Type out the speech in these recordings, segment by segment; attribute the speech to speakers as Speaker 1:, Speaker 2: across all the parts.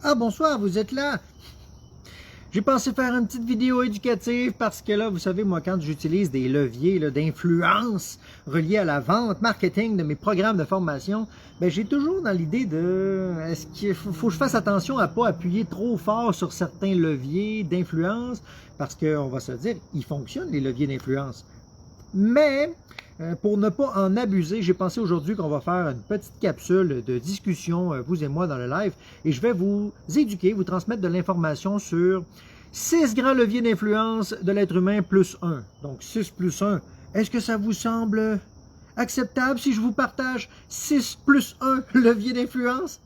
Speaker 1: Ah, bonsoir, vous êtes là? J'ai pensé faire une petite vidéo éducative parce que là, vous savez, moi, quand j'utilise des leviers d'influence reliés à la vente, marketing de mes programmes de formation, ben, j'ai toujours dans l'idée de, est-ce qu'il faut que je fasse attention à pas appuyer trop fort sur certains leviers d'influence parce qu'on va se dire, ils fonctionnent, les leviers d'influence. Mais, pour ne pas en abuser, j'ai pensé aujourd'hui qu'on va faire une petite capsule de discussion, vous et moi, dans le live, et je vais vous éduquer, vous transmettre de l'information sur 6 grands leviers d'influence de l'être humain plus 1. Donc 6 plus 1. Est-ce que ça vous semble acceptable si je vous partage 6 plus 1 leviers d'influence?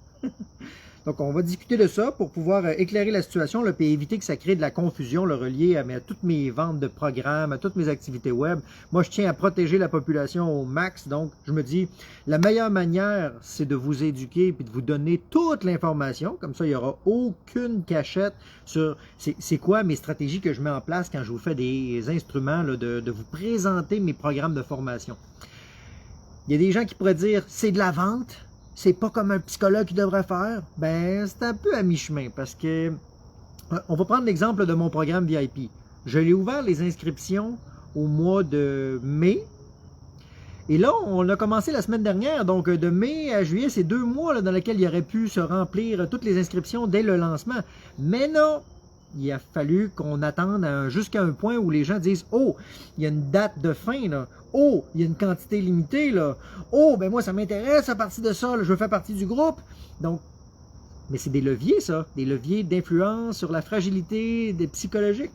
Speaker 1: Donc, on va discuter de ça pour pouvoir éclairer la situation et éviter que ça crée de la confusion reliée à toutes mes ventes de programmes, à toutes mes activités web. Moi, je tiens à protéger la population au max. Donc, je me dis, la meilleure manière, c'est de vous éduquer et de vous donner toute l'information. Comme ça, il n'y aura aucune cachette sur c'est quoi mes stratégies que je mets en place quand je vous fais des instruments de vous présenter mes programmes de formation. Il y a des gens qui pourraient dire, c'est de la vente. C'est pas comme un psychologue qui devrait faire. Ben, c'est un peu à mi-chemin parce que on va prendre l'exemple de mon programme VIP. Je l'ai ouvert les inscriptions au mois de mai. Et là, on a commencé la semaine dernière, donc de mai à juillet, c'est 2 mois dans lesquels il aurait pu se remplir toutes les inscriptions dès le lancement. Mais non, il a fallu qu'on attende jusqu'à un point où les gens disent « Oh, il y a une date de fin, là. Oh, il y a une quantité limitée, là. Oh, ben moi, ça m'intéresse à partir de ça, là. Je veux faire partie du groupe. » Donc, mais c'est des leviers, ça. Des leviers d'influence sur la fragilité des psychologiques.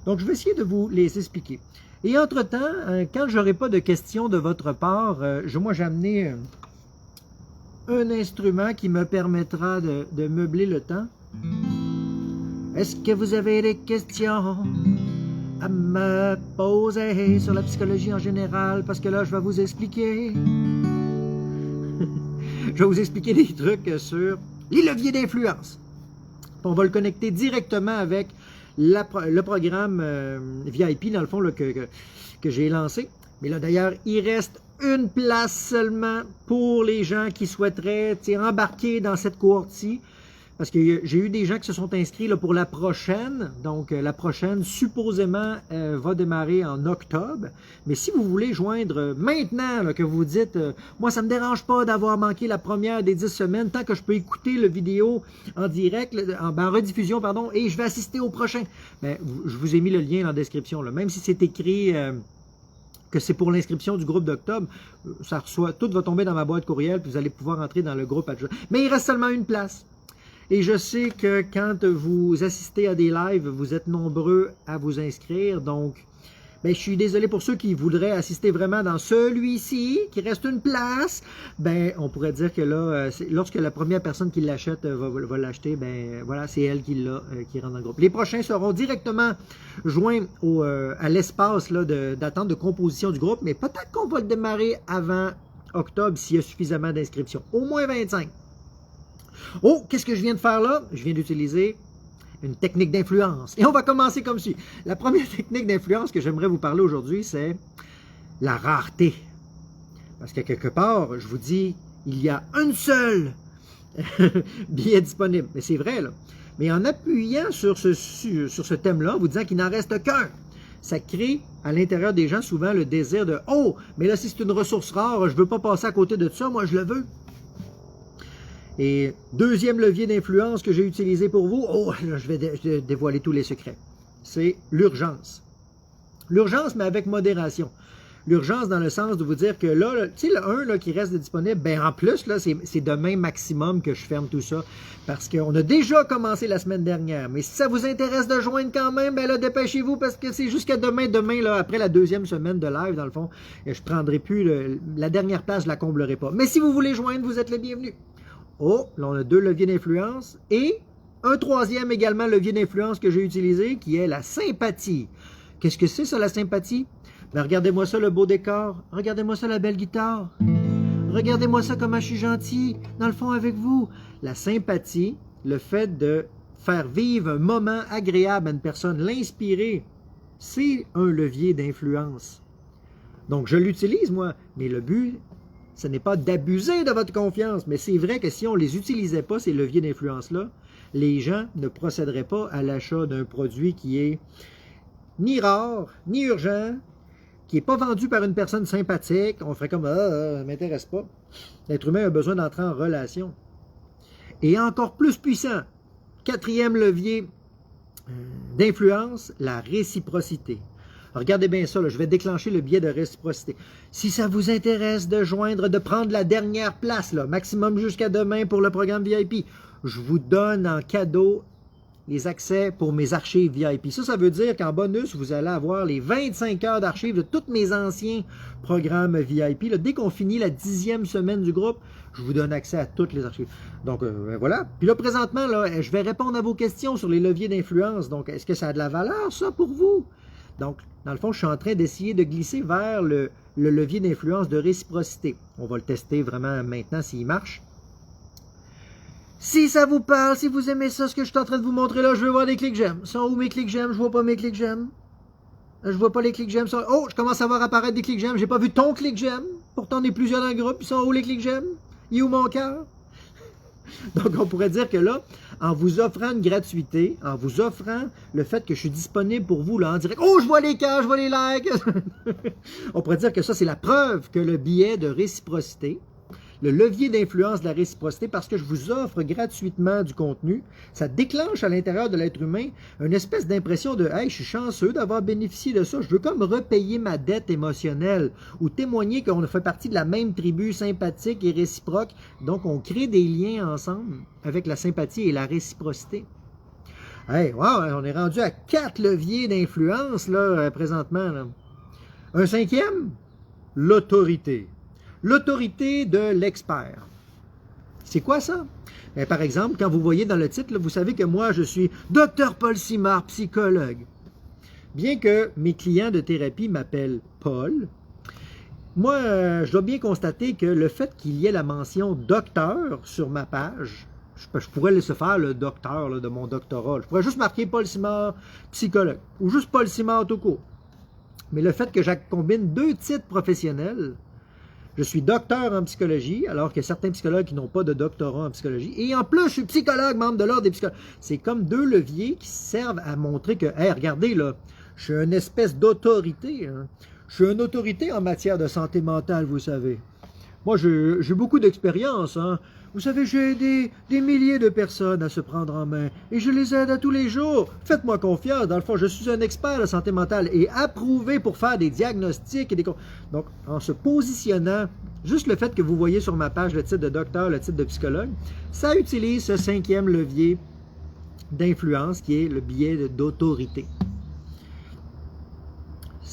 Speaker 1: Donc, je vais essayer de vous les expliquer. Et entre-temps, quand je n'aurai pas de questions de votre part, moi, j'ai amené un instrument qui me permettra de meubler le temps. Est-ce que vous avez des questions à me poser sur la psychologie en général? Parce que là, je vais vous expliquer. Je vais vous expliquer des trucs sur les leviers d'influence. On va le connecter directement avec le programme VIP, dans le fond, là, que j'ai lancé. Mais là, d'ailleurs, il reste une place seulement pour les gens qui souhaiteraient embarquer dans cette cohorte-ci. Parce que j'ai eu des gens qui se sont inscrits là, pour la prochaine. Donc, la prochaine, supposément, va démarrer en octobre. Mais si vous voulez joindre maintenant, là, que vous dites, moi, ça ne me dérange pas d'avoir manqué la première des 10 semaines, tant que je peux écouter le vidéo en direct, en rediffusion, pardon, et je vais assister au prochain. Ben, je vous ai mis le lien dans la description. Là. Même si c'est écrit que c'est pour l'inscription du groupe d'octobre, tout va tomber dans ma boîte courriel, puis vous allez pouvoir entrer dans le groupe adjoint. Mais il reste seulement une place. Et je sais que quand vous assistez à des lives, vous êtes nombreux à vous inscrire. Donc, ben, je suis désolé pour ceux qui voudraient assister vraiment dans celui-ci, qu'il reste une place. Ben, on pourrait dire que là, lorsque la première personne qui l'achète va l'acheter, ben voilà, c'est elle qui l'a, qui rentre dans le groupe. Les prochains seront directement joints à l'espace d'attente de composition du groupe, mais peut-être qu'on va le démarrer avant octobre s'il y a suffisamment d'inscriptions. Au moins 25. Oh, qu'est-ce que je viens de faire là? Je viens d'utiliser une technique d'influence. Et on va commencer comme suit. La première technique d'influence que j'aimerais vous parler aujourd'hui, c'est la rareté. Parce que quelque part, je vous dis, il y a une seule billet disponible. Mais c'est vrai, là. Mais en appuyant sur ce thème-là, vous disant qu'il n'en reste qu'un, ça crée à l'intérieur des gens souvent le désir de « Oh, mais là, si c'est une ressource rare, je ne veux pas passer à côté de ça, moi je le veux. » Et deuxième levier d'influence que j'ai utilisé pour vous, oh, là, je vais dévoiler tous les secrets, c'est l'urgence. L'urgence, mais avec modération. L'urgence dans le sens de vous dire que là, tu sais, le 1 là, qui reste disponible, ben en plus, là, c'est demain maximum que je ferme tout ça. Parce qu'on a déjà commencé la semaine dernière. Mais si ça vous intéresse de joindre quand même, ben là, dépêchez-vous parce que c'est jusqu'à demain. Demain, là, après la deuxième semaine de live, dans le fond, je ne prendrai plus la dernière place, je ne la comblerai pas. Mais si vous voulez joindre, vous êtes les bienvenus. Oh, là on a 2 leviers d'influence et un troisième également levier d'influence que j'ai utilisé qui est la sympathie. Qu'est-ce que c'est ça la sympathie? Ben, regardez-moi ça le beau décor, regardez-moi ça la belle guitare, regardez-moi ça comment je suis gentil dans le fond avec vous. La sympathie, le fait de faire vivre un moment agréable à une personne, l'inspirer, c'est un levier d'influence. Donc je l'utilise moi, mais le but, ce n'est pas d'abuser de votre confiance, mais c'est vrai que si on ne les utilisait pas, ces leviers d'influence-là, les gens ne procéderaient pas à l'achat d'un produit qui est ni rare, ni urgent, qui n'est pas vendu par une personne sympathique. On ferait comme « Ah, ça ne m'intéresse pas ». L'être humain a besoin d'entrer en relation. Et encore plus puissant, quatrième levier d'influence, la réciprocité. Regardez bien ça, là, je vais déclencher le biais de réciprocité. Si ça vous intéresse de joindre, de prendre la dernière place, là, maximum jusqu'à demain pour le programme VIP, je vous donne en cadeau les accès pour mes archives VIP. Ça veut dire qu'en bonus, vous allez avoir les 25 heures d'archives de tous mes anciens programmes VIP. Là, dès qu'on finit la 10e semaine du groupe, je vous donne accès à toutes les archives. Donc, voilà. Puis là, présentement, là, je vais répondre à vos questions sur les leviers d'influence. Donc, est-ce que ça a de la valeur, ça, pour vous? Donc, dans le fond, je suis en train d'essayer de glisser vers le levier d'influence de réciprocité. On va le tester vraiment maintenant s'il marche. Si ça vous parle, si vous aimez ça, ce que je suis en train de vous montrer là, je veux voir des clics j'aime. Sont où mes clics j'aime? Je vois pas mes clics j'aime. Je vois pas les clics j'aime. Oh, je commence à voir apparaître des clics j'aime. J'ai pas vu ton clic j'aime. Pourtant, on est plusieurs dans le groupe. Ils sont où les clics j'aime? Il est où mon cœur? Donc, on pourrait dire que là, en vous offrant une gratuité, en vous offrant le fait que je suis disponible pour vous là en direct, oh, je vois les cœurs, je vois les likes. On pourrait dire que ça, c'est la preuve que le biais de réciprocité, le levier d'influence de la réciprocité, parce que je vous offre gratuitement du contenu, ça déclenche à l'intérieur de l'être humain une espèce d'impression de « Hey, je suis chanceux d'avoir bénéficié de ça, je veux comme repayer ma dette émotionnelle » ou témoigner qu'on fait partie de la même tribu sympathique et réciproque. Donc, on crée des liens ensemble avec la sympathie et la réciprocité. Hey, wow, on est rendu à 4 leviers d'influence là présentement. Là. Un 5e, l'autorité. L'autorité de l'expert. C'est quoi ça? Bien, par exemple, quand vous voyez dans le titre, là, vous savez que moi, je suis Dr Paul Simard, psychologue. Bien que mes clients de thérapie m'appellent Paul, moi, je dois bien constater que le fait qu'il y ait la mention docteur sur ma page, je pourrais laisser faire le docteur là, de mon doctorat. Je pourrais juste marquer Paul Simard, psychologue, ou juste Paul Simard tout court. Mais le fait que je combine 2 titres professionnels, je suis docteur en psychologie, alors qu'il y a certains psychologues qui n'ont pas de doctorat en psychologie. Et en plus, je suis psychologue, membre de l'ordre des psychologues. C'est comme 2 leviers qui servent à montrer que, hey, regardez, là, je suis une espèce d'autorité. Hein. Je suis une autorité en matière de santé mentale, vous savez. Moi, j'ai beaucoup d'expérience. Hein. Vous savez, j'ai aidé des milliers de personnes à se prendre en main. Et je les aide à tous les jours. Faites-moi confiance. Dans le fond, je suis un expert de santé mentale et approuvé pour faire des diagnostics. Donc, en se positionnant, juste le fait que vous voyez sur ma page le titre de docteur, le titre de psychologue, ça utilise ce 5e levier d'influence qui est le biais d'autorité.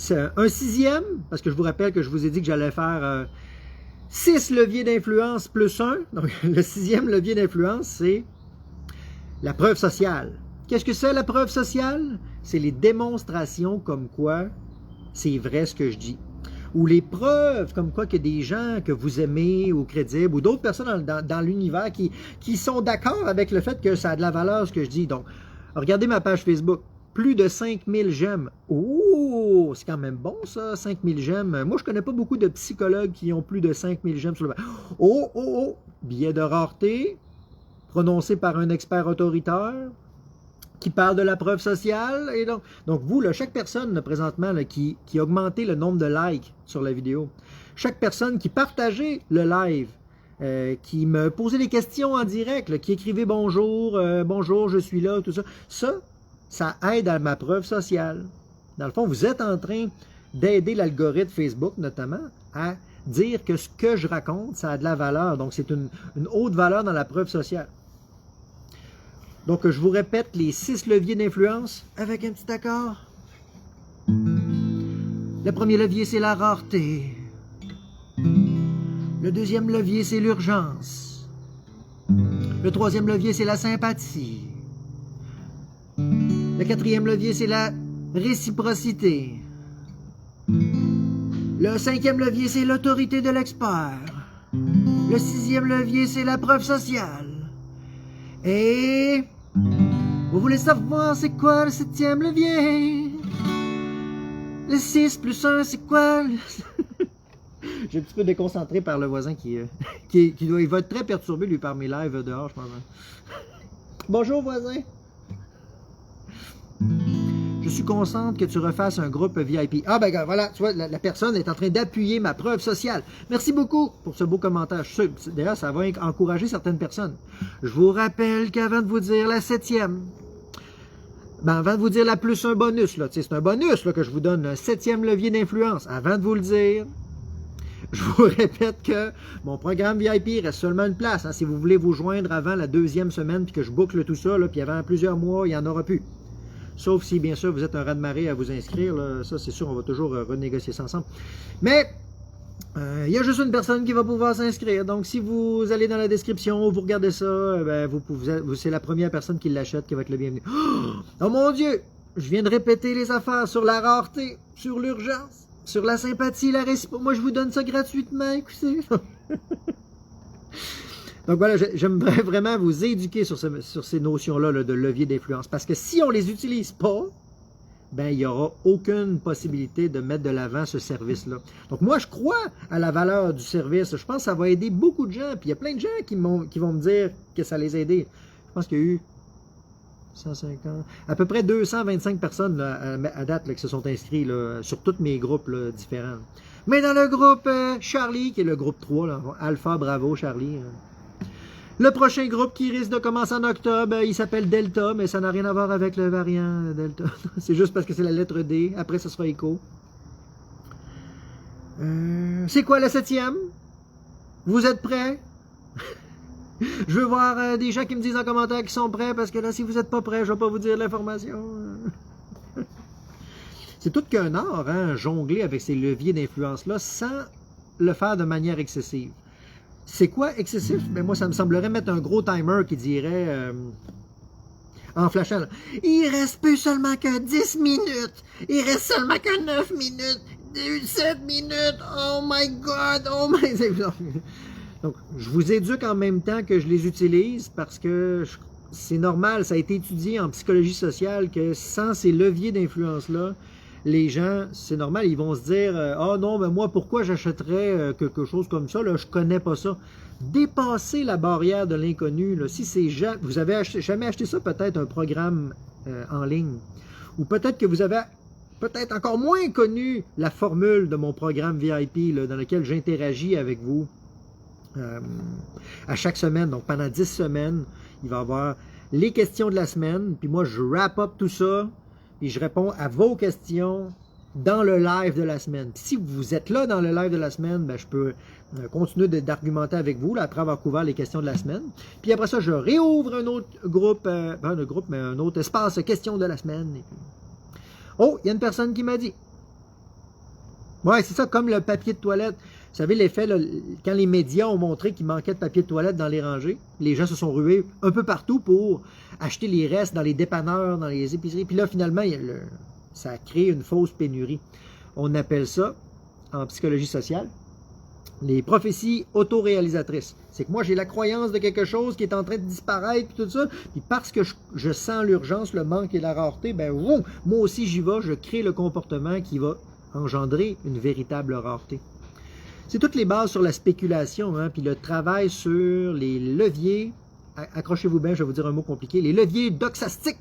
Speaker 1: Un 6e, parce que je vous rappelle que je vous ai dit que j'allais faire 6 leviers d'influence plus 1. Donc, le 6e levier d'influence, c'est la preuve sociale. Qu'est-ce que c'est la preuve sociale? C'est les démonstrations comme quoi c'est vrai ce que je dis. Ou les preuves comme quoi qu'il y a des gens que vous aimez ou crédibles ou d'autres personnes dans l'univers qui sont d'accord avec le fait que ça a de la valeur ce que je dis. Donc, regardez ma page Facebook. Plus de 5000 j'aime. Oh, c'est quand même bon ça, 5000 j'aime. Moi, je connais pas beaucoup de psychologues qui ont plus de 5000 j'aime sur le... Oh, billet de rareté, prononcé par un expert autoritaire, qui parle de la preuve sociale. Et donc vous, là, chaque personne là, présentement là, qui a augmenté le nombre de likes sur la vidéo, chaque personne qui partageait le live, qui me posait des questions en direct, là, qui écrivait bonjour, bonjour, je suis là, tout ça, ça aide à ma preuve sociale. Dans le fond, vous êtes en train d'aider l'algorithme Facebook, notamment, à dire que ce que je raconte, ça a de la valeur. Donc, c'est une haute valeur dans la preuve sociale. Donc, je vous répète les 6 leviers d'influence avec un petit accord. Le premier levier, c'est la rareté. Le deuxième levier, c'est l'urgence. Le troisième levier, c'est la sympathie. Le 4e levier, c'est la réciprocité. Le 5e levier, c'est l'autorité de l'expert. Le 6e levier, c'est la preuve sociale. Et vous voulez savoir c'est quoi le 7e levier? Le 6 plus 1, c'est quoi? J'ai un petit peu déconcentré par le voisin qui va être très perturbé, lui, par mes lives dehors, je pense. Bonjour, voisin. Je suis consciente que tu refasses un groupe VIP. Ah ben voilà, tu vois, la personne est en train d'appuyer ma preuve sociale. Merci beaucoup pour ce beau commentaire. D'ailleurs, ça va encourager certaines personnes. Je vous rappelle qu'avant de vous dire la 7e, ben avant de vous dire la plus un bonus, là, c'est un bonus là, que je vous donne, un 7e levier d'influence. Avant de vous le dire, je vous répète que mon programme VIP reste seulement une place. Hein, si vous voulez vous joindre avant la 2e semaine, puis que je boucle tout ça, là, puis avant plusieurs mois, il n'y en aura plus. Sauf si, bien sûr, vous êtes un raz-de-marée à vous inscrire. Là. Ça, c'est sûr, on va toujours renégocier ça ensemble. Mais, il y a juste une personne qui va pouvoir s'inscrire. Donc, si vous allez dans la description, vous regardez ça, ben, c'est la première personne qui l'achète qui va être le bienvenu. Oh mon Dieu! Je viens de répéter les affaires sur la rareté, sur l'urgence, sur la sympathie, la réciprocité. Moi, je vous donne ça gratuitement, écoutez. Donc voilà, j'aimerais vraiment vous éduquer sur ces notions-là là, de levier d'influence. Parce que si on ne les utilise pas, ben il n'y aura aucune possibilité de mettre de l'avant ce service-là. Donc moi, je crois à la valeur du service. Je pense que ça va aider beaucoup de gens. Puis il y a plein de gens qui vont me dire que ça les a aidés. Je pense qu'il y a eu 150, à peu près 225 personnes là, à date là, qui se sont inscrits là, sur tous mes groupes là, différents. Mais dans le groupe Charlie, qui est le groupe 3, là, Alpha, Bravo, Charlie... Le prochain groupe qui risque de commencer en octobre, il s'appelle Delta, mais ça n'a rien à voir avec le variant Delta. C'est juste parce que c'est la lettre D. Après, ce sera Echo. C'est quoi la 7e? Vous êtes prêts? Je veux voir des gens qui me disent en commentaire qu'ils sont prêts, parce que là, si vous n'êtes pas prêts, je ne vais pas vous dire l'information. C'est tout qu'un art, hein, jongler avec ces leviers d'influence-là, sans le faire de manière excessive. C'est quoi excessif? Ben moi, ça me semblerait mettre un gros timer qui dirait, en flashant, là, il reste plus seulement que 10 minutes, il reste seulement que 9 minutes, 7 minutes, oh my God, oh my... Donc, je vous éduque en même temps que je les utilise parce que c'est normal, ça a été étudié en psychologie sociale que sans ces leviers d'influence-là, les gens, c'est normal, ils vont se dire « Ah non, mais moi, pourquoi j'achèterais quelque chose comme ça? Là, je connais pas ça. » Dépassez la barrière de l'inconnu. Si c'est vous avez jamais acheté ça, peut-être un programme en ligne. Ou peut-être que vous avez peut-être encore moins connu la formule de mon programme VIP là, dans lequel j'interagis avec vous à chaque semaine. Donc pendant 10 semaines, il va y avoir les questions de la semaine. Puis moi, je wrap up tout ça. Et je réponds à vos questions dans le live de la semaine. Puis si vous êtes là dans le live de la semaine, ben, je peux continuer d'argumenter avec vous là, après avoir couvert les questions de la semaine. Puis après ça, je réouvre un autre groupe, mais un autre espace questions de la semaine. Et puis... Oh, il y a une personne qui m'a dit. Ouais, c'est ça, comme le papier de toilette. Vous savez, l'effet, quand les médias ont montré qu'il manquait de papier de toilette dans les rangées, les gens se sont rués un peu partout pour acheter les restes dans les dépanneurs, dans les épiceries. Puis là, finalement, ça a créé une fausse pénurie. On appelle ça, en psychologie sociale, les prophéties autoréalisatrices. C'est que moi, j'ai la croyance de quelque chose qui est en train de disparaître, puis tout ça. Puis parce que je sens l'urgence, le manque et la rareté, ben moi aussi, j'y vais, je crée le comportement qui va engendrer une véritable rareté. C'est toutes les bases sur la spéculation, hein, puis le travail sur les leviers, accrochez-vous bien, je vais vous dire un mot compliqué, les leviers doxastiques.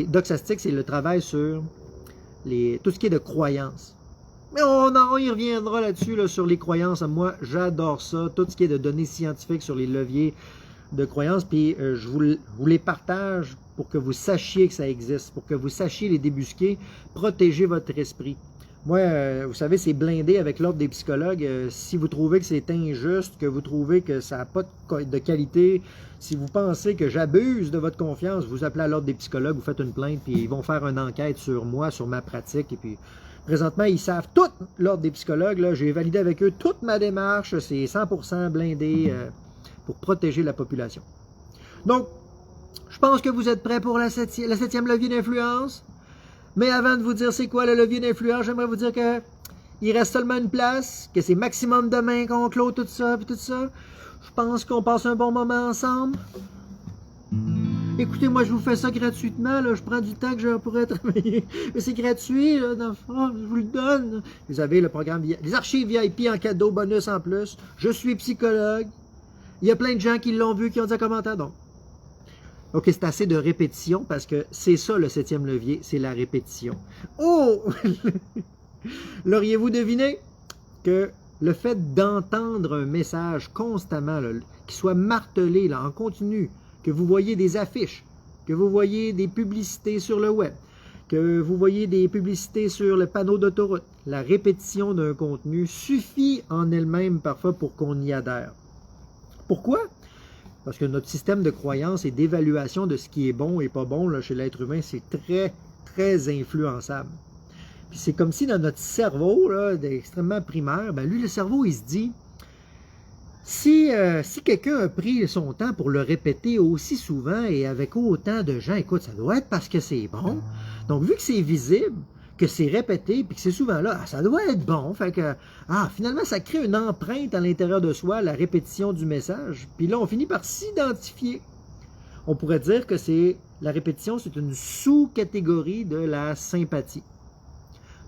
Speaker 1: Doxastique, c'est le travail sur tout ce qui est de croyances. Mais on y reviendra là-dessus, là, sur les croyances. Moi, j'adore ça, tout ce qui est de données scientifiques sur les leviers de croyances, puis je vous les partage pour que vous sachiez que ça existe, pour que vous sachiez les débusquer, protéger votre esprit. Moi, vous savez, c'est blindé avec l'ordre des psychologues. Si vous trouvez que c'est injuste, que vous trouvez que ça n'a pas de qualité, si vous pensez que j'abuse de votre confiance, vous appelez à l'ordre des psychologues, vous faites une plainte, puis ils vont faire une enquête sur moi, sur ma pratique. Et puis, présentement, ils savent tout l'ordre des psychologues. J'ai validé avec eux toute ma démarche. C'est 100% blindé pour protéger la population. Donc, je pense que vous êtes prêts pour la 7e levier d'influence. Mais avant de vous dire c'est quoi le levier d'influence, j'aimerais vous dire que il reste seulement une place, que c'est maximum demain qu'on clôt tout ça, puis tout ça. Je pense qu'on passe un bon moment ensemble. Écoutez, moi je vous fais ça gratuitement, là. Je prends du temps que je pourrais travailler. Mais c'est gratuit, là, dans le fond, je vous le donne. Vous avez le programme, les archives VIP en cadeau, bonus en plus. Je suis psychologue. Il y a plein de gens qui l'ont vu, qui ont dit un commentaire, donc. OK, c'est assez de répétition parce que c'est ça le 7e levier, c'est la répétition. Oh! L'auriez-vous deviné que le fait d'entendre un message constamment, qui soit martelé là, en continu, que vous voyez des affiches, que vous voyez des publicités sur le web, que vous voyez des publicités sur le panneau d'autoroute, la répétition d'un contenu suffit en elle-même parfois pour qu'on y adhère. Pourquoi? Parce que notre système de croyance et d'évaluation de ce qui est bon et pas bon là, chez l'être humain, c'est très, très influençable. Puis c'est comme si dans notre cerveau, là, extrêmement primaire, ben lui, le cerveau, il se dit, si quelqu'un a pris son temps pour le répéter aussi souvent et avec autant de gens, écoute, ça doit être parce que c'est bon. Donc, vu que c'est visible, que c'est répété, puis que c'est souvent là, ça doit être bon. Fait que, finalement, ça crée une empreinte à l'intérieur de soi, la répétition du message. Puis là, on finit par s'identifier. On pourrait dire que la répétition, c'est une sous-catégorie de la sympathie.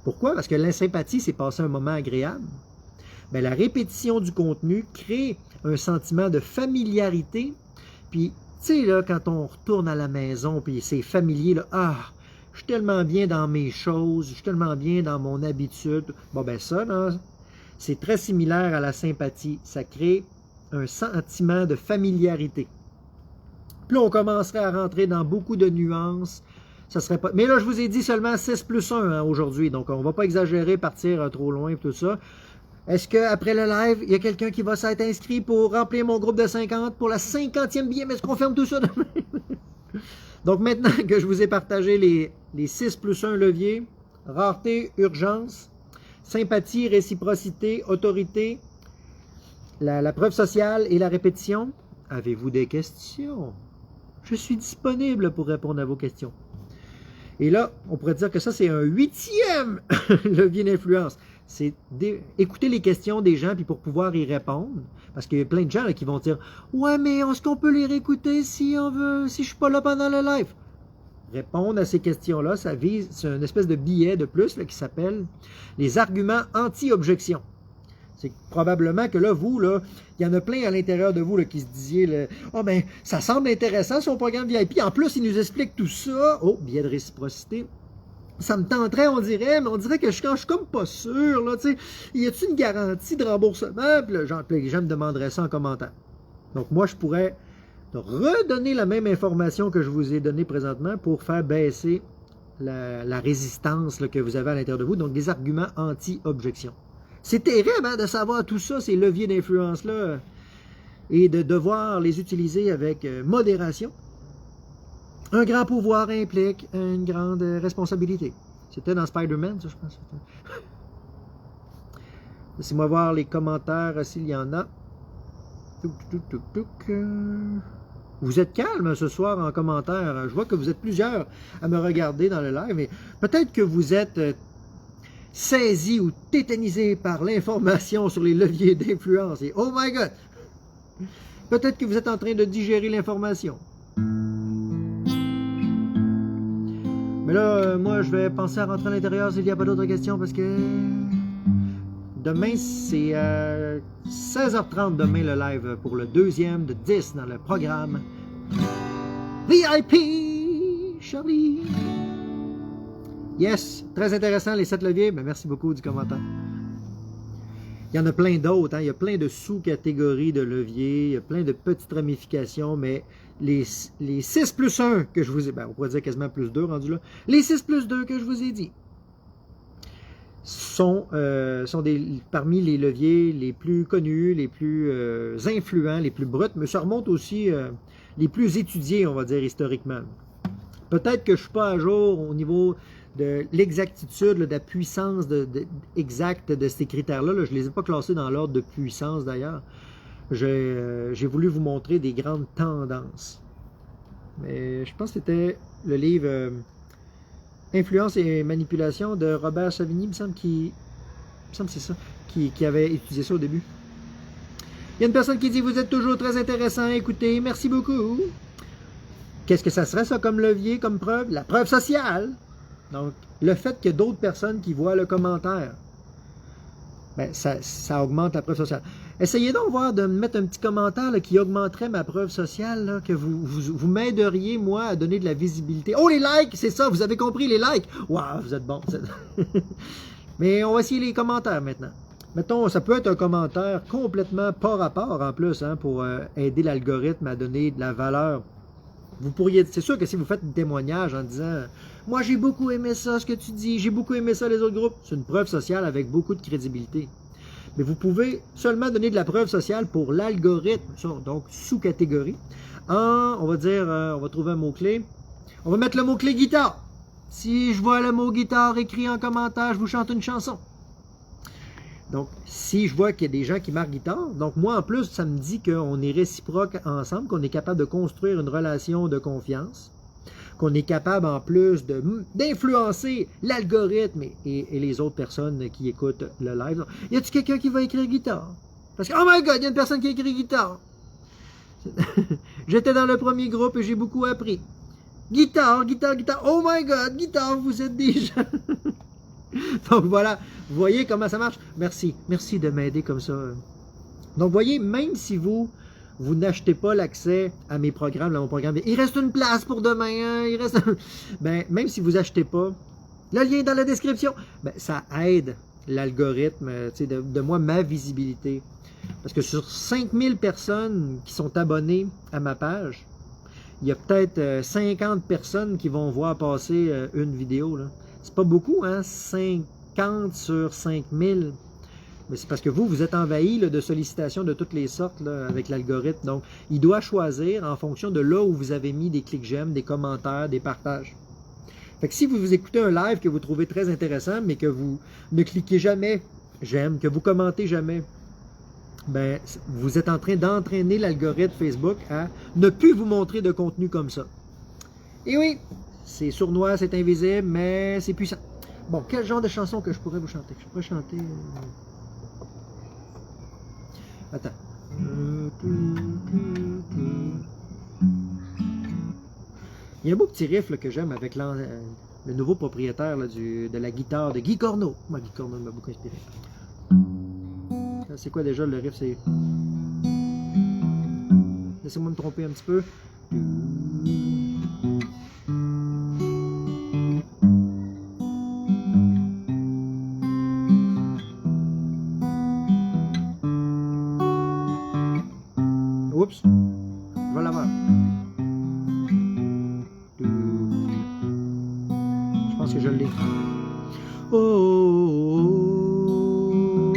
Speaker 1: Pourquoi? Parce que l'insympathie, c'est passer un moment agréable. Bien, la répétition du contenu crée un sentiment de familiarité. Puis, tu sais, là, quand on retourne à la maison, puis c'est familier, là, je suis tellement bien dans mes choses, je suis tellement bien dans mon habitude. Bon, ben ça, là, c'est très similaire à la sympathie. Ça crée un sentiment de familiarité. Puis là, on commencerait à rentrer dans beaucoup de nuances. Ça serait pas... Mais là, je vous ai dit seulement 6+1 aujourd'hui, donc on ne va pas exagérer, partir trop loin, tout ça. Est-ce qu'après le live, il y a quelqu'un qui va s'être inscrit pour remplir mon groupe de 50 pour la 50e billet? Mais est-ce qu'on ferme tout ça demain? Donc maintenant que je vous ai partagé les 6+1 leviers, rareté, urgence, sympathie, réciprocité, autorité, la preuve sociale et la répétition, avez-vous des questions? Je suis disponible pour répondre à vos questions. Et là, on pourrait dire que ça, c'est un 8e levier d'influence. C'est écouter les questions des gens puis pour pouvoir y répondre. Parce qu'il y a plein de gens là, qui vont dire « Ouais, mais est-ce qu'on peut les réécouter si on veut, si je suis pas là pendant le live? » Répondre à ces questions-là, ça vise, c'est une espèce de billet de plus là, qui s'appelle les arguments anti-objection. C'est probablement que là, vous, là, il y en a plein à l'intérieur de vous là, qui se disiez « Oh, ben, ça semble intéressant son programme VIP. En plus, il nous explique tout ça. » Oh, billet de réciprocité. Ça me tenterait, on dirait, mais on dirait que je suis comme pas sûr, là, tu sais. Y a-t-il une garantie de remboursement? Puis là, les gens me demanderaient ça en commentaire. Donc, moi, je pourrais redonner la même information que je vous ai donnée présentement pour faire baisser la résistance là, que vous avez à l'intérieur de vous. Donc, des arguments anti-objection. C'est terrible hein, de savoir tout ça, ces leviers d'influence-là, et de devoir les utiliser avec modération. Un grand pouvoir implique une grande responsabilité. C'était dans Spider-Man, ça, je pense. Laissez-moi voir les commentaires s'il y en a. Vous êtes calme ce soir en commentaire. Je vois que vous êtes plusieurs à me regarder dans le live, mais peut-être que vous êtes saisi ou tétanisé par l'information sur les leviers d'influence. Et oh my God! Peut-être que vous êtes en train de digérer l'information. Mais là, moi, je vais penser à rentrer à l'intérieur s'il n'y a pas d'autres questions parce que demain, c'est 16h30 demain le live pour le 2e de 10 dans le programme VIP Charlie. Yes, très intéressant les 7 leviers. Ben, merci beaucoup du commentaire. Il y en a plein d'autres. Hein? Il y a plein de sous-catégories de leviers. Il y a plein de petites ramifications. Mais les 6+1 que je vous ai... Ben, on pourrait dire quasiment +2 rendu là. Les 6+2 que je vous ai dit sont parmi les leviers les plus connus, les plus influents, les plus bruts. Mais ça remonte aussi les plus étudiés, on va dire, historiquement. Peut-être que je ne suis pas à jour au niveau de l'exactitude, de la puissance exacte de ces critères-là. Là, je ne les ai pas classés dans l'ordre de puissance d'ailleurs. J'ai voulu vous montrer des grandes tendances. Mais je pense que c'était le livre Influence et manipulation de Robert Savigny, il me semble que c'est ça, qui avait étudié ça au début. Il y a une personne qui dit « Vous êtes toujours très intéressant, écoutez, merci beaucoup. » Qu'est-ce que ça serait ça comme levier, comme preuve? La preuve sociale. Donc, le fait qu'il y a d'autres personnes qui voient le commentaire, ben, ça augmente la preuve sociale. Essayez donc voir de me mettre un petit commentaire là, qui augmenterait ma preuve sociale, là, que vous m'aideriez, moi, à donner de la visibilité. Oh, les likes, c'est ça, vous avez compris, les likes. Waouh, vous êtes bon. Mais on va essayer les commentaires maintenant. Mettons, ça peut être un commentaire complètement pas rapport en plus, hein, pour aider l'algorithme à donner de la valeur. Vous pourriez, c'est sûr que si vous faites un témoignage en disant « Moi, j'ai beaucoup aimé ça, ce que tu dis, j'ai beaucoup aimé ça, les autres groupes », c'est une preuve sociale avec beaucoup de crédibilité. Mais vous pouvez seulement donner de la preuve sociale pour l'algorithme, donc sous-catégorie. On va dire, on va trouver un mot-clé. On va mettre le mot-clé guitare. Si je vois le mot guitare écrit en commentaire, je vous chante une chanson. Donc, si je vois qu'il y a des gens qui marquent guitare, donc moi en plus, ça me dit qu'on est réciproque ensemble, qu'on est capable de construire une relation de confiance, qu'on est capable en plus d'influencer l'algorithme et les autres personnes qui écoutent le live. Y a-t-il quelqu'un qui va écrire guitare? Parce que, oh my god, il y a une personne qui a écrit guitare. J'étais dans le premier groupe et j'ai beaucoup appris. Guitare, guitare, guitare. Oh my god, guitare, vous êtes des gens. Donc voilà, vous voyez comment ça marche? Merci, merci de m'aider comme ça. Donc vous voyez, même si vous n'achetez pas l'accès à mes programmes, à mon programme, il reste une place pour demain, hein, il reste... Ben, même si vous n'achetez pas, le lien est dans la description, ben, ça aide l'algorithme, de moi, ma visibilité. Parce que sur 5000 personnes qui sont abonnées à ma page, il y a peut-être 50 personnes qui vont voir passer une vidéo, là. C'est pas beaucoup, hein? 50 sur 5000. Mais c'est parce que vous êtes envahi là, de sollicitations de toutes les sortes là, avec l'algorithme. Donc, il doit choisir en fonction de là où vous avez mis des clics j'aime, des commentaires, des partages. Fait que si vous écoutez un live que vous trouvez très intéressant, mais que vous ne cliquez jamais j'aime, que vous commentez jamais, ben, vous êtes en train d'entraîner l'algorithme Facebook à ne plus vous montrer de contenu comme ça. Et oui, c'est sournois, c'est invisible, mais c'est puissant. Bon, quel genre de chanson que je pourrais vous chanter? Je pourrais chanter... Attends. Il y a un beau petit riff là, que j'aime avec le nouveau propriétaire là, de la guitare de Guy Corneau. Moi, Guy Corneau m'a beaucoup inspiré. C'est quoi déjà le riff? C'est... Laissez-moi me tromper un petit peu. Oups, je vais l'avoir. Je pense que je l'ai. Oh, oh,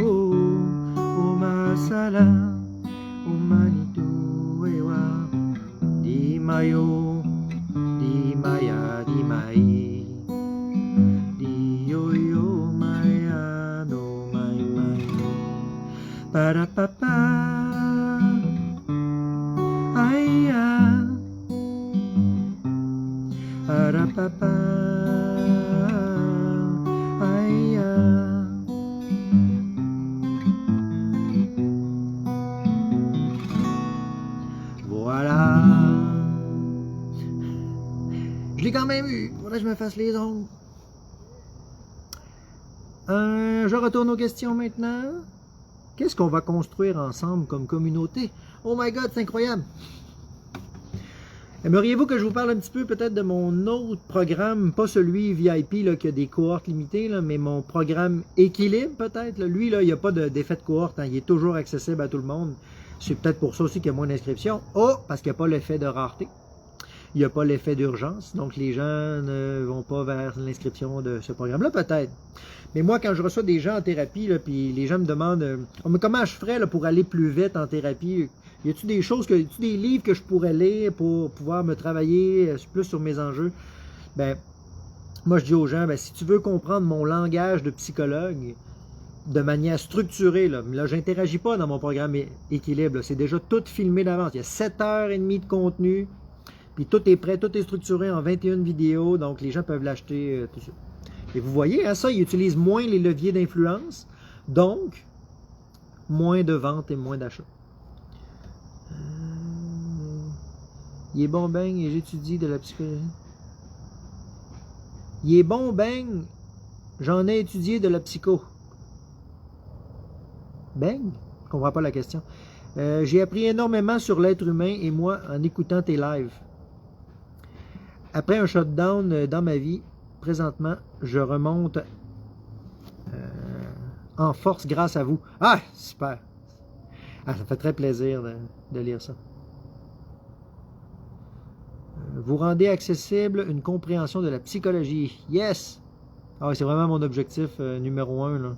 Speaker 1: oh, oh, oh, masala, oh, manitou, ewa, di mayo, di maya, di mai, di yo yo, maya, no, mai, mai, para papa. Papa, voilà. Je l'ai quand même eu. Faudrait que je me fasse les ongles. Je retourne aux questions maintenant. Qu'est-ce qu'on va construire ensemble comme communauté? Oh my god, c'est incroyable! Aimeriez-vous que je vous parle un petit peu peut-être de mon autre programme, pas celui VIP là, qui a des cohortes limitées, là, mais mon programme équilibre peut-être. Lui, là, il n'y a pas d'effet de cohorte, hein, il est toujours accessible à tout le monde. C'est peut-être pour ça aussi qu'il y a moins d'inscriptions. Oh, parce qu'il n'y a pas l'effet de rareté. Il n'y a pas l'effet d'urgence, donc les gens ne vont pas vers l'inscription de ce programme-là, peut-être. Mais moi, quand je reçois des gens en thérapie, là, puis les gens me demandent comment je ferais là, pour aller plus vite en thérapie, y a-t-il des choses, y a-t-il des livres que je pourrais lire pour pouvoir me travailler plus sur mes enjeux? Ben, moi je dis aux gens, ben, si tu veux comprendre mon langage de psychologue de manière structurée, là j'interagis pas dans mon programme équilibre, c'est déjà tout filmé d'avance. Il y a 7h30 de contenu, puis tout est prêt, tout est structuré en 21 vidéos, donc les gens peuvent l'acheter tout de suite. Et vous voyez, hein, ça, ils utilisent moins les leviers d'influence, donc moins de ventes et moins d'achats. Il est bon beigne et j'étudie de la psychologie. Il est bon beigne, j'en ai étudié de la psycho. Beigne? Je comprends pas la question. J'ai appris énormément sur l'être humain et moi en écoutant tes lives. Après un shutdown dans ma vie, présentement, je remonte en force grâce à vous. Ah, super! Ah, ça me fait très plaisir de lire ça. Vous rendez accessible une compréhension de la psychologie. Yes! Ah, c'est vraiment mon objectif numéro 1, là.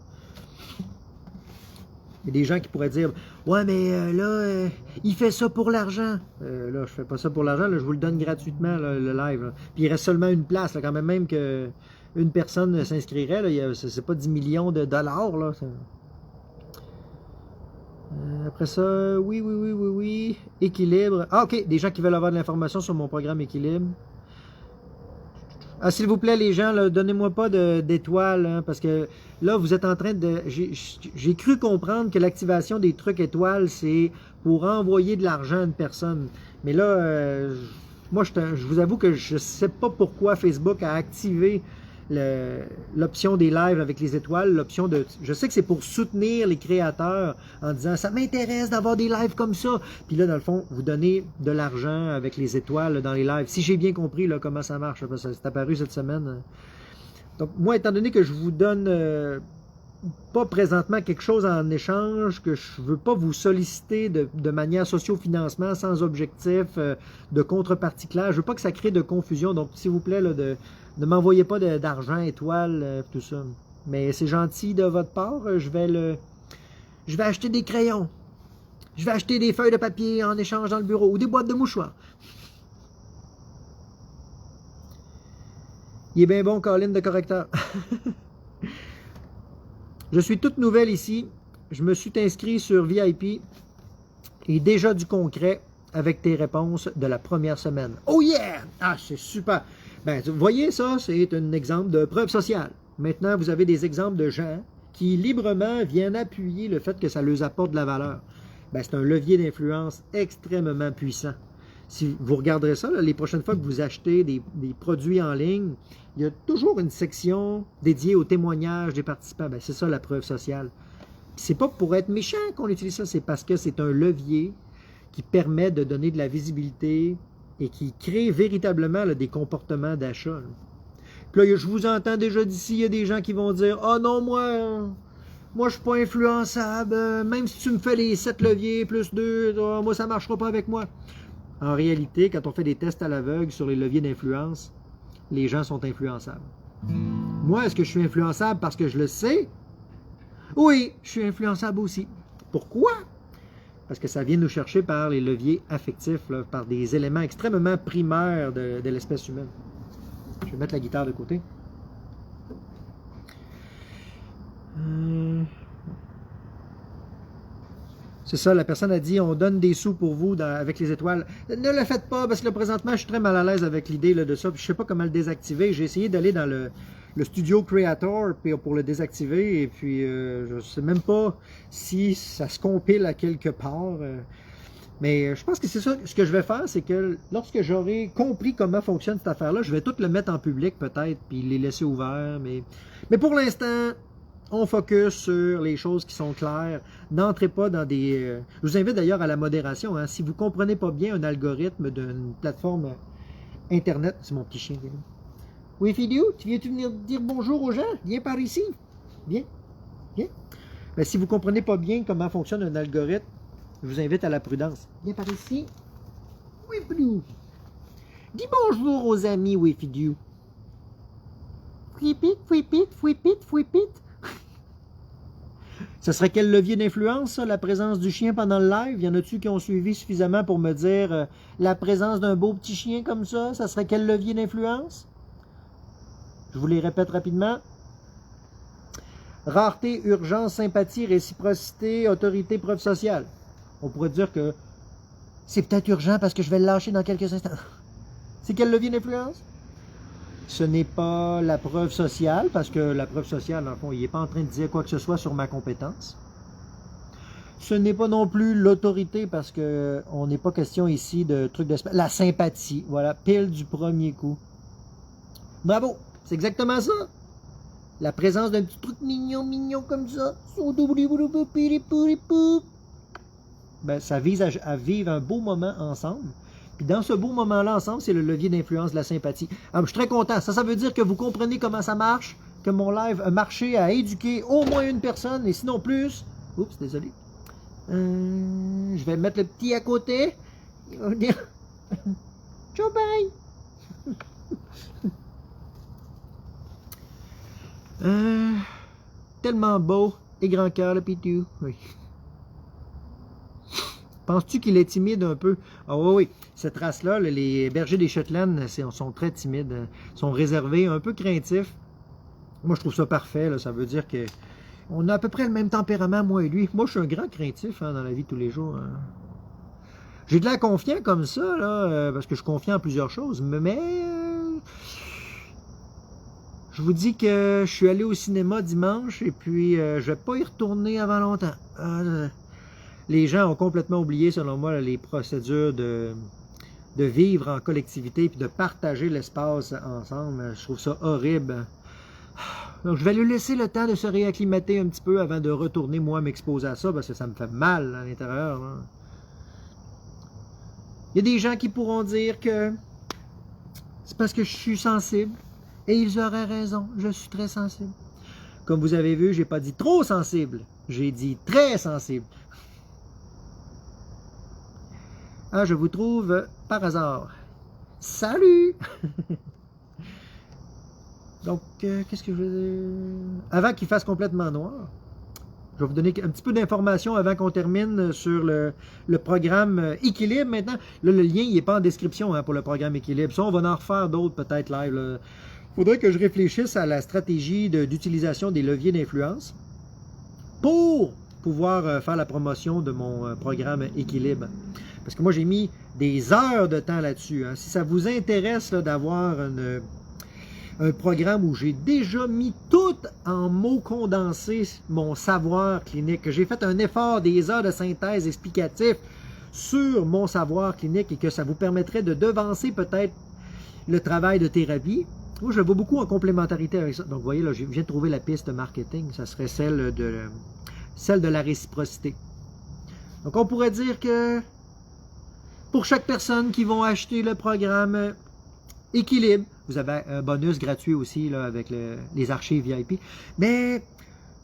Speaker 1: Il y a des gens qui pourraient dire « Ouais, mais là, il fait ça pour l'argent. » Là, je fais pas ça pour l'argent, là, je vous le donne gratuitement, là, le live. Là. Puis il reste seulement une place, là, quand même que une personne s'inscrirait. C'est pas 10 millions de dollars. Là, après ça, oui. Équilibre. Ah, ok, des gens qui veulent avoir de l'information sur mon programme Équilibre. Ah, s'il vous plaît, les gens, donnez-moi pas d'étoiles, hein, parce que là, vous êtes en train de... J'ai cru comprendre que l'activation des trucs étoiles, c'est pour envoyer de l'argent à une personne. Mais là, moi, je vous avoue que je sais pas pourquoi Facebook a activé l'option des lives avec les étoiles, l'option de... Je sais que c'est pour soutenir les créateurs en disant « ça m'intéresse d'avoir des lives comme ça ». Puis là, dans le fond, vous donnez de l'argent avec les étoiles là, dans les lives. Si j'ai bien compris là, comment ça marche, parce que c'est apparu cette semaine. Donc moi, étant donné que je vous donne pas présentement quelque chose en échange, que je veux pas vous solliciter de manière socio-financement, sans objectif, de contrepartie claire, je veux pas que ça crée de confusion. Donc, s'il vous plaît, là, ne m'envoyez pas d'argent, étoile, tout ça. Mais c'est gentil de votre part. Je vais acheter des crayons. Je vais acheter des feuilles de papier en échange dans le bureau ou des boîtes de mouchoirs. Il est bien bon, Colin, de correcteur. Je suis toute nouvelle ici. Je me suis inscrit sur VIP et déjà du concret avec tes réponses de la première semaine. Oh yeah! Ah, c'est super! Ben, vous voyez, ça, c'est un exemple de preuve sociale. Maintenant, vous avez des exemples de gens qui librement viennent appuyer le fait que ça leur apporte de la valeur. Ben, c'est un levier d'influence extrêmement puissant. Si vous regarderez ça, là, les prochaines fois que vous achetez des produits en ligne, il y a toujours une section dédiée aux témoignages des participants. Ben, c'est ça la preuve sociale. C'est pas pour être méchant qu'on utilise ça, c'est parce que c'est un levier qui permet de donner de la visibilité et qui crée véritablement là, des comportements d'achat. Puis là, je vous entends déjà d'ici, il y a des gens qui vont dire « Ah non, moi je suis pas influençable, même si tu me fais les 7 leviers plus 2, moi ça marchera pas avec moi. » En réalité, quand on fait des tests à l'aveugle sur les leviers d'influence, les gens sont influençables. Moi, est-ce que je suis influençable parce que je le sais? Oui, je suis influençable aussi. Pourquoi? Parce que ça vient nous chercher par les leviers affectifs, là, par des éléments extrêmement primaires de l'espèce humaine. Je vais mettre la guitare de côté. C'est ça, la personne a dit, on donne des sous pour vous avec les étoiles. Ne le faites pas, parce que là, présentement, je suis très mal à l'aise avec l'idée de ça, puis je ne sais pas comment le désactiver. J'ai essayé d'aller dans le Studio Creator pour le désactiver, et puis je ne sais même pas si ça se compile à quelque part. Mais je pense que c'est ça, ce que je vais faire, c'est que lorsque j'aurai compris comment fonctionne cette affaire-là, je vais tout le mettre en public peut-être, puis les laisser ouverts. Mais pour l'instant, on focus sur les choses qui sont claires. N'entrez pas dans des... Je vous invite d'ailleurs à la modération. Hein. Si vous ne comprenez pas bien un algorithme d'une plateforme Internet... C'est mon petit chien. Oui, Fidou, tu viens-tu venir dire bonjour aux gens? Viens par ici. Viens. Viens. Ben, si vous ne comprenez pas bien comment fonctionne un algorithme, je vous invite à la prudence. Viens par ici. Oui, Fidou. Dis bonjour aux amis, oui, Fidou. Fouipit, fouipit, fouipit, fouipit. Ce serait quel levier d'influence, ça, la présence du chien pendant le live? Y en a-tu qui ont suivi suffisamment pour me dire la présence d'un beau petit chien comme ça serait quel levier d'influence? Je vous les répète rapidement. Rareté, urgence, sympathie, réciprocité, autorité, preuve sociale. On pourrait dire que c'est peut-être urgent parce que je vais le lâcher dans quelques instants. C'est quel levier d'influence? Ce n'est pas la preuve sociale, parce que la preuve sociale, dans le fond, il n'est pas en train de dire quoi que ce soit sur ma compétence. Ce n'est pas non plus l'autorité, parce qu'on n'est pas question ici de trucs de... La sympathie, voilà, pile du premier coup. Bravo, c'est exactement ça. La présence d'un petit truc mignon comme ça. ben, ça vise à vivre un beau moment ensemble. Puis dans ce beau moment-là ensemble, c'est le levier d'influence de la sympathie. Alors, je suis très content. Ça veut dire que vous comprenez comment ça marche, que mon live a marché à éduquer au moins une personne, et sinon plus. Oups, désolé. Je vais mettre le petit à côté. Il va dire ciao, bye. Tellement beau et grand cœur, le pitou. Oui. Penses-tu qu'il est timide un peu? Ah oui, oui. Cette race-là, les bergers des Shetland, sont très timides, sont réservés, un peu craintifs. Moi, je trouve ça parfait. Là. Ça veut dire que on a à peu près le même tempérament, moi et lui. Moi, je suis un grand craintif dans la vie de tous les jours. J'ai de l'air confiant comme ça, là, parce que je suis confiant en plusieurs choses. Mais je vous dis que je suis allé au cinéma dimanche et puis je vais pas y retourner avant longtemps. Les gens ont complètement oublié, selon moi, les procédures de vivre en collectivité et de partager l'espace ensemble. Je trouve ça horrible. Donc, je vais lui laisser le temps de se réacclimater un petit peu avant de retourner, moi, m'exposer à ça, parce que ça me fait mal à l'intérieur. Il y a des gens qui pourront dire que c'est parce que je suis sensible. Et ils auraient raison, je suis très sensible. Comme vous avez vu, j'ai pas dit trop sensible, j'ai dit très sensible. Ah, je vous trouve par hasard. Salut! Donc, qu'est-ce que je veux dire? Avant qu'il fasse complètement noir, je vais vous donner un petit peu d'informations avant qu'on termine sur le programme Équilibre maintenant. Là, le lien, il n'est pas en description pour le programme Équilibre. Ça, on va en refaire d'autres peut-être live. Il faudrait que je réfléchisse à la stratégie d'utilisation des leviers d'influence pour pouvoir faire la promotion de mon programme Équilibre. Parce que moi, j'ai mis des heures de temps là-dessus. Si ça vous intéresse d'avoir un programme où j'ai déjà mis tout en mots condensés mon savoir clinique, que j'ai fait un effort des heures de synthèse explicatif sur mon savoir clinique et que ça vous permettrait de devancer peut-être le travail de thérapie. Moi, je le vois beaucoup en complémentarité avec ça. Donc, vous voyez, là, je viens de trouver la piste marketing. Ça serait celle de la réciprocité. Donc, on pourrait dire que pour chaque personne qui vont acheter le programme Équilibre, vous avez un bonus gratuit aussi là, avec les archives VIP. Mais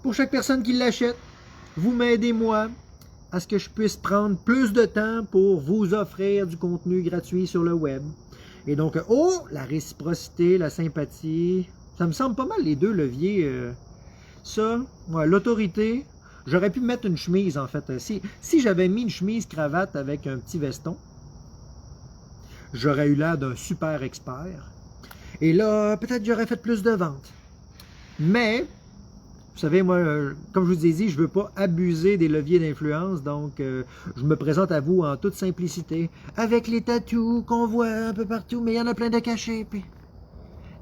Speaker 1: pour chaque personne qui l'achète, vous m'aidez moi à ce que je puisse prendre plus de temps pour vous offrir du contenu gratuit sur le web. Et donc, la réciprocité, la sympathie, ça me semble pas mal les deux leviers. Ça, ouais, l'autorité, j'aurais pu mettre une chemise en fait. Si j'avais mis une chemise cravate avec un petit veston, j'aurais eu l'air d'un super expert. Et là, peut-être j'aurais fait plus de ventes. Mais, vous savez, moi, comme je vous ai dit, je ne veux pas abuser des leviers d'influence. Donc, je me présente à vous en toute simplicité. Avec les tatous qu'on voit un peu partout, mais il y en a plein de cachés. Puis...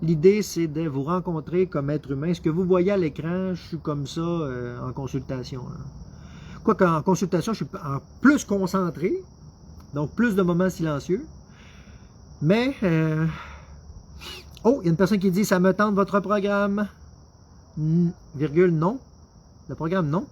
Speaker 1: L'idée, c'est de vous rencontrer comme être humain. Ce que vous voyez à l'écran, je suis comme ça en consultation. Quoique en consultation, je suis plus concentré. Donc, plus de moments silencieux. Mais, oh, il y a une personne qui dit « Ça me tente votre programme. » Virgule, non. Le programme, non.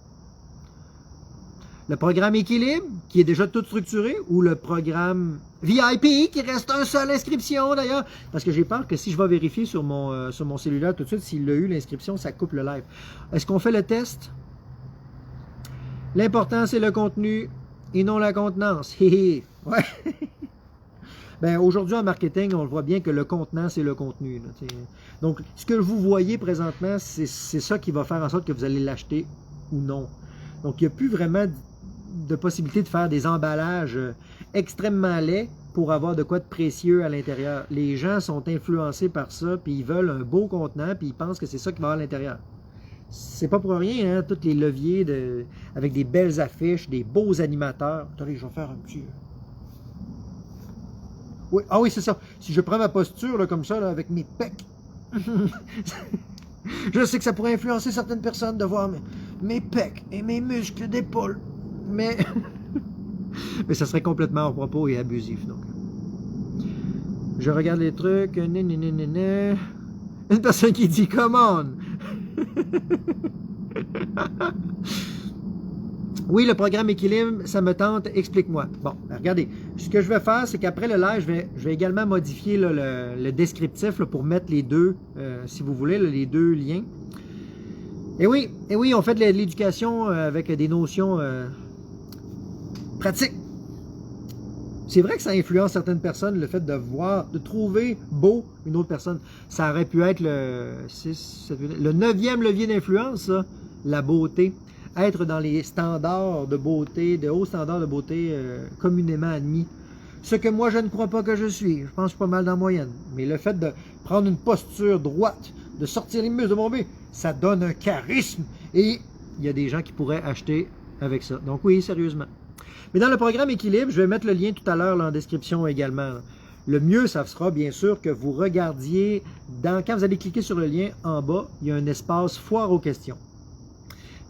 Speaker 1: Le programme Équilibre, qui est déjà tout structuré, ou le programme VIP, qui reste un seul inscription d'ailleurs. Parce que j'ai peur que si je vais vérifier sur mon cellulaire tout de suite, s'il a eu l'inscription, ça coupe le live. Est-ce qu'on fait le test? L'important, c'est le contenu et non la contenance. Ouais. Ben, aujourd'hui, en marketing, on le voit bien que le contenant, c'est le contenu. Là, donc, ce que vous voyez présentement, c'est ça qui va faire en sorte que vous allez l'acheter ou non. Donc, il n'y a plus vraiment de possibilité de faire des emballages extrêmement laids pour avoir de quoi de précieux à l'intérieur. Les gens sont influencés par ça, puis ils veulent un beau contenant, puis ils pensent que c'est ça qui va à l'intérieur. C'est pas pour rien, hein, tous les leviers avec des belles affiches, des beaux animateurs. Attendez, je vais faire un petit... Oui, ah oui, c'est ça. Si je prends ma posture là, comme ça, là, avec mes pecs, je sais que ça pourrait influencer certaines personnes de voir mes pecs et mes muscles d'épaule. Mais ça serait complètement hors propos et abusif. Donc. Je regarde les trucs. Une personne qui dit « Come on! » Oui, le programme équilibre, ça me tente, explique-moi. Bon, ben regardez, ce que je vais faire, c'est qu'après le live, je vais également modifier là, le descriptif là, pour mettre les deux, si vous voulez, là, les deux liens. Et oui, on fait de l'éducation avec des notions pratiques. C'est vrai que ça influence certaines personnes, le fait de voir, de trouver beau une autre personne. Ça aurait pu être le 9e levier d'influence, ça, la beauté. Être dans les standards de beauté, de hauts standards de beauté communément admis. Ce que moi, je ne crois pas que je suis. Je pense pas mal dans la moyenne. Mais le fait de prendre une posture droite, de sortir les muscles, de bomber, ça donne un charisme. Et il y a des gens qui pourraient acheter avec ça. Donc oui, sérieusement. Mais dans le programme Équilibre, je vais mettre le lien tout à l'heure en description également. Le mieux, ça sera bien sûr que vous regardiez, quand vous allez cliquer sur le lien en bas, il y a un espace foire aux questions.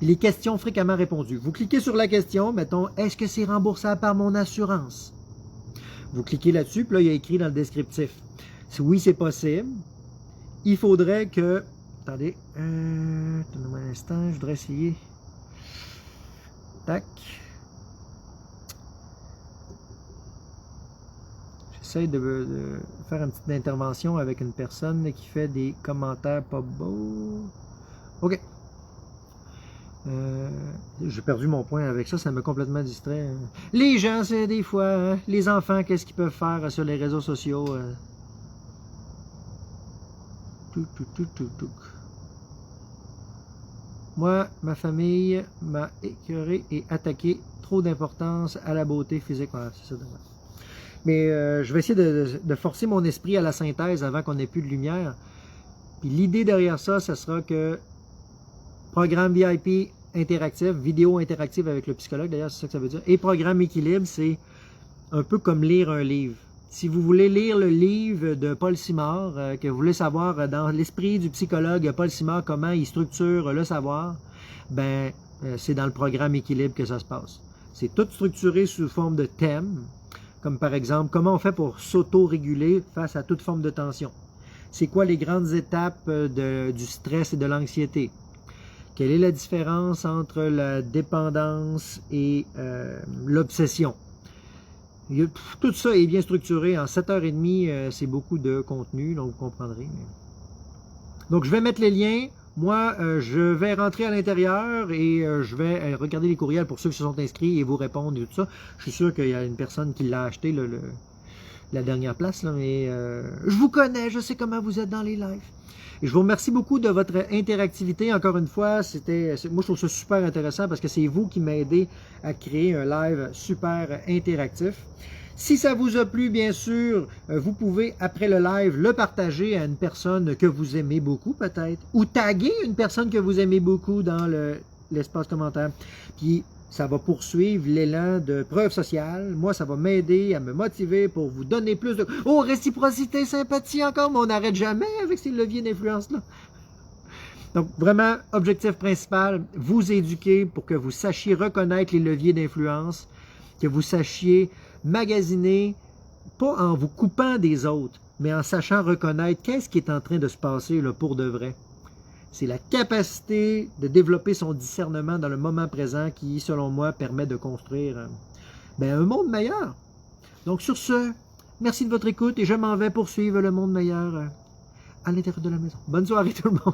Speaker 1: Les questions fréquemment répondues. Vous cliquez sur la question, mettons, est-ce que c'est remboursable par mon assurance? Vous cliquez là-dessus, puis là, il y a écrit dans le descriptif. Oui, c'est possible. Il faudrait que... Attendez, donnez-moi un instant, je voudrais essayer. Tac. J'essaie de faire une petite intervention avec une personne qui fait des commentaires pas beaux. OK. J'ai perdu mon point avec ça, ça m'a complètement distrait. Les gens, c'est des fois, hein, les enfants, qu'est-ce qu'ils peuvent faire sur les réseaux sociaux? Moi, ma famille m'a écœuré et attaqué. Trop d'importance à la beauté physique. Ouais, c'est ça. Mais je vais essayer de forcer mon esprit à la synthèse avant qu'on ait plus de lumière. Puis l'idée derrière ça, ce sera que programme VIP interactif, vidéo interactive avec le psychologue, d'ailleurs, c'est ça que ça veut dire. Et programme équilibre, c'est un peu comme lire un livre. Si vous voulez lire le livre de Paul Simard, que vous voulez savoir dans l'esprit du psychologue Paul Simard comment il structure le savoir, ben c'est dans le programme équilibre que ça se passe. C'est tout structuré sous forme de thèmes, comme par exemple, comment on fait pour s'auto-réguler face à toute forme de tension. C'est quoi les grandes étapes du stress et de l'anxiété? Quelle est la différence entre la dépendance et l'obsession? Tout ça est bien structuré. En 7h30, c'est beaucoup de contenu, donc vous comprendrez. Donc, je vais mettre les liens. Moi, je vais rentrer à l'intérieur et je vais regarder les courriels pour ceux qui se sont inscrits et vous répondre et tout ça. Je suis sûr qu'il y a une personne qui l'a acheté, la dernière place, là, mais je vous connais, je sais comment vous êtes dans les lives. Et je vous remercie beaucoup de votre interactivité. Encore une fois, moi je trouve ça super intéressant parce que c'est vous qui m'aidez à créer un live super interactif. Si ça vous a plu, bien sûr, vous pouvez, après le live, le partager à une personne que vous aimez beaucoup, peut-être, ou taguer une personne que vous aimez beaucoup dans l'espace commentaire. Puis, ça va poursuivre l'élan de preuve sociale. Moi, ça va m'aider à me motiver pour vous donner plus de... Oh, réciprocité, sympathie encore, mais on n'arrête jamais avec ces leviers d'influence-là. Donc, vraiment, objectif principal, vous éduquer pour que vous sachiez reconnaître les leviers d'influence, que vous sachiez magasiner, pas en vous coupant des autres, mais en sachant reconnaître qu'est-ce qui est en train de se passer là, pour de vrai. C'est la capacité de développer son discernement dans le moment présent qui, selon moi, permet de construire un monde meilleur. Donc, sur ce, merci de votre écoute et je m'en vais poursuivre le monde meilleur à l'intérieur de la maison. Bonne soirée tout le monde!